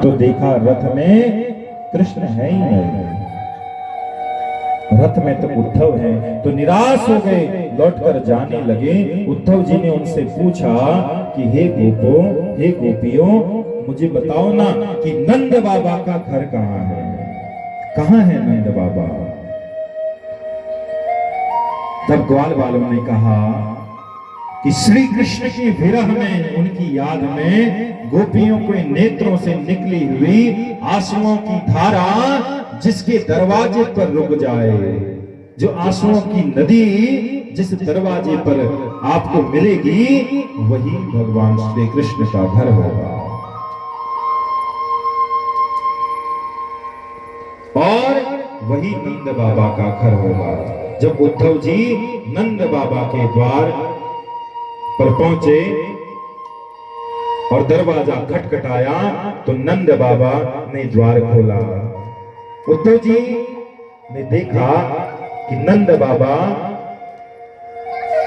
तो देखा रथ में कृष्ण है ही नहीं, रथ में तो उद्धव है। तो निराश हो गए, लौटकर जाने लगे। उद्धव जी ने उनसे पूछा कि हे गोपो, हे गोपियों, मुझे बताओ ना कि नंद बाबा का घर कहाँ है, कहाँ है नंद बाबा। तब ग्वाल वालों ने कहा कि श्री कृष्ण की विरह में, उनकी याद में गोपियों के नेत्रों से निकली हुई आंसुओं की धारा जिसके दरवाजे पर रुक जाए, जो आंसुओं की नदी जिस दरवाजे पर आपको मिलेगी, वही भगवान श्री कृष्ण का घर होगा। और वही नंद बाबा का घर होगा। जब उद्धव जी नंद बाबा के द्वार पर पहुंचे और दरवाजा खटखटाया तो नंद बाबा ने द्वार खोला। उद्धव जी ने देखा कि नंद बाबा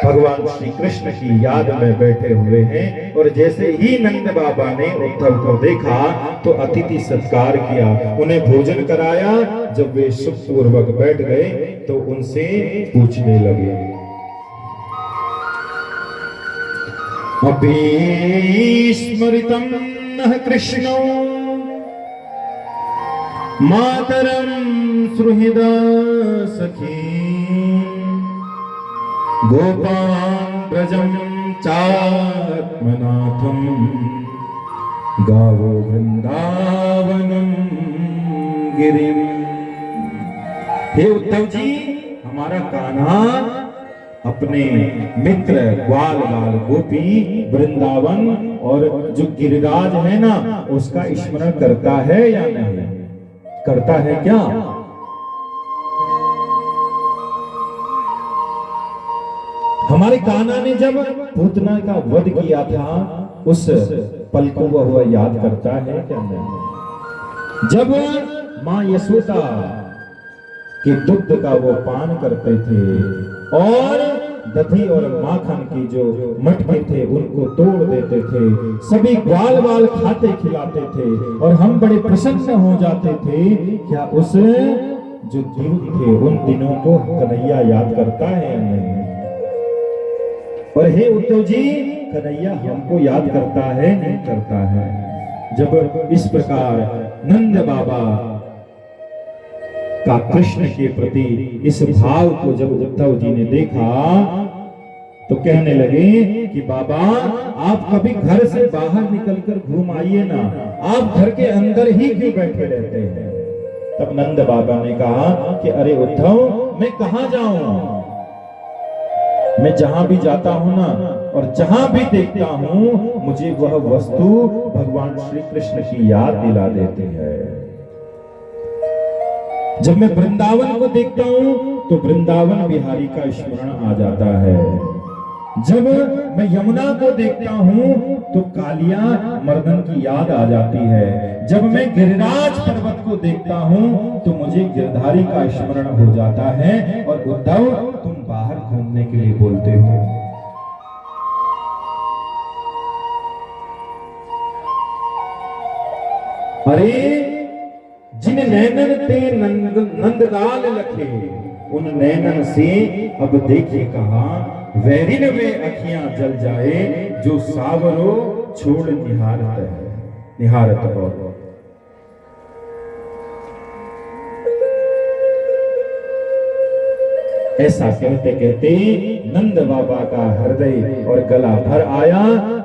भगवान श्री कृष्ण की याद में बैठे हुए हैं। और जैसे ही नंद बाबा ने उद्धव को देखा तो अतिथि सत्कार किया, उन्हें भोजन कराया। जब वे सुखपूर्वक बैठ गए तो उनसे पूछने लगे, अपि स्मृतं नः कृष्णो मातरं सुहृदा सखी गोपान् ब्रजं चात्मनाथं गावो वृंदावनं गिरिम। हे उद्धव जी, हमारा कान्हा अपने मित्र ग्वाल बाल गोपी वृंदावन और जो गिरिराज है ना, उसका स्मरण करता है या नहीं करता है क्या? हमारे कान्हा ने जब पूतना का वध किया था, उस पल को वह याद करता है क्या नहीं? जब मां यशोदा के दुग्ध का वो पान करते थे और दही और माखन की जो मटके थे उनको तोड़ देते थे, सभी ग्वाल वाल खाते खिलाते थे और हम बड़े प्रसन्न हो जाते थे। क्या उस जो दिन थे उन दिनों को कन्हैया याद करता है या नहीं? और हे उद्धव जी, कन्हैया हमको याद करता है नहीं करता है? जब इस प्रकार नंद बाबा का कृष्ण के प्रति इस भाव को जब उद्धव जी ने देखा तो कहने लगे कि बाबा, आप कभी घर से बाहर निकलकर घूम आइए ना, आप घर के अंदर ही क्यों बैठे रहते हैं? तब नंद बाबा ने कहा कि अरे उद्धव, मैं कहां जाऊं, मैं जहां भी जाता हूं ना और जहां भी देखता हूं, मुझे वह वस्तु भगवान श्री कृष्ण की याद दिला देती है। जब मैं वृंदावन को देखता हूं तो वृंदावन बिहारी का स्मरण आ जाता है। जब मैं यमुना को देखता हूं तो कालिया मर्दन की याद आ जाती है। जब मैं गिरिराज पर्वत को देखता हूं तो मुझे गिरधारी का स्मरण हो जाता है। और उद्धव, तुम बाहर घूमने के लिए बोलते हो, अरे जिन नैनन ते नंदलाल लखे, उन नैनन से अब देखिए कहां वैरिन वे अखियां जल जाए, जो सावरो छोड़ निहारत हो। ऐसा कहते कहते नंद बाबा का हृदय और गला भर आया।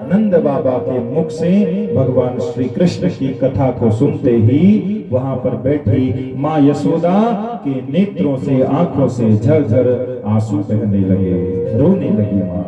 नंद बाबा के मुख से भगवान श्री कृष्ण की कथा को सुनते ही वहां पर बैठी मां यशोदा के नेत्रों से, आंखों से झरझर आंसू बहने लगे, रोने लगी मां।